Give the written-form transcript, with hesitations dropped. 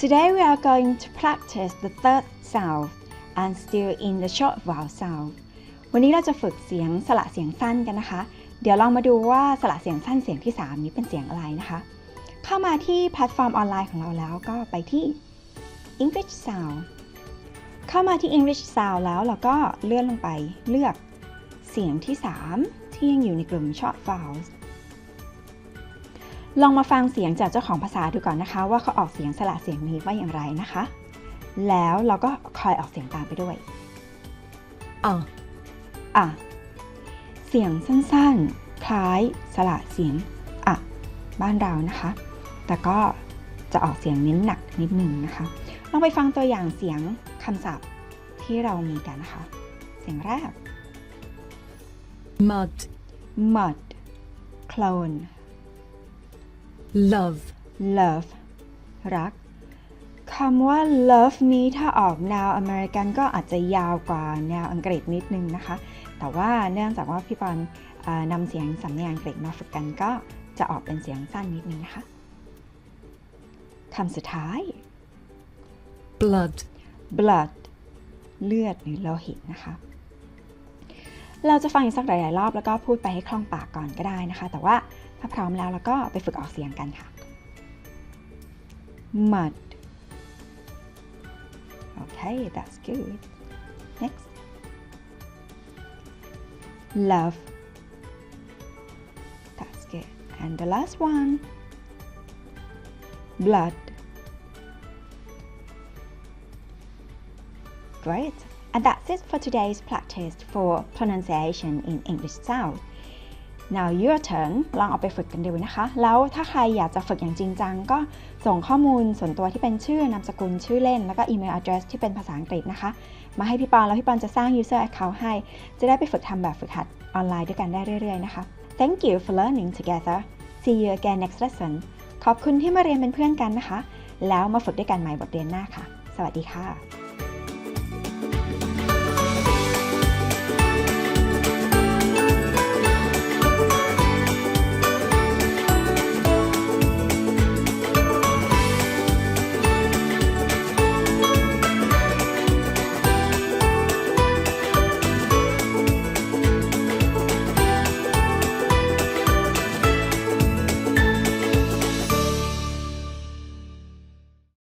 Today we are going to practice the third sound and still in the short vowel sound วันนี้เราจะฝึกเสียงสระเสียงสั้นกันนะคะเดี๋ยวลองมาดูว่าสระเสียงสั้นเสียงที่3นี้เป็นเสียงอะไรนะคะเข้ามาที่แพลตฟอร์มออนไลน์ของเราแล้วก็ไปที่ English Sound เข้ามาที่ English Sound แล้วเราก็เลื่อนลงไปเลือกเสียงที่3ที่ยังอยู่ในกลุ่ม short vowels ลองมาฟังเสียงจากเจ้าของภาษาดูก่อนนะคะว่าเขาออกเสียงสระเสียงนี้ว่าอย่างไรนะคะแล้วเราก็คอยออกเสียงตามไปด้วยเสียงสั้นๆคล้ายสระเสียงบ้านเรานะคะแต่ก็จะออกเสียงเน้นหนักนิดนึงนะคะลองไปฟังตัวอย่างเสียงคำศัพท์ที่เรามีกันนะคะเสียงแรก mud โคลน love รักคำว่า love นี้ถ้าออกแนวอเมริกันก็อาจจะยาวกว่าแนวอังกฤษนิดนึงนะคะแต่ว่าเนื่องจากว่าพี่ปอนนำเสียงสำเนียงอังกฤษมาฝึกกันก็จะออกเป็นเสียงสั้นนิดนึงนะคะคำสุดท้าย blood เลือดหรือโลหิตนะคะเราจะฟังอีกสักหลายๆรอบแล้วก็พูดไปให้คล่องปากก่อนก็ได้นะคะแต่ว่าถ้าพร้อมแล้วเราก็ไปฝึกออกเสียงกันค่ะ mud Okay, that's good. Next. Love. That's good. And the last one. Blood. Great. And that's it for today's practice for pronunciation in English sound. Now your turn ลองเอาไปฝึกกันดูนะคะแล้วถ้าใครอยากจะฝึกอย่างจริงจังก็ส่งข้อมูลส่วนตัวที่เป็นชื่อนามสกุลชื่อเล่นแล้วก็อีเมล address ที่เป็นภาษาอังกฤษนะคะมาให้พี่ปอนแล้วพี่ปอนจะสร้าง user account ให้จะได้ไปฝึกทำแบบฝึกหัดออนไลน์ด้วยกันได้เรื่อยๆนะคะ Thank you for learning together. See you again next lesson. ขอบคุณที่มาเรียนเป็นเพื่อนกันนะคะแล้วมาฝึกด้วยกันใหม่บทเรียนหน้าค่ะสวัสดีค่ะ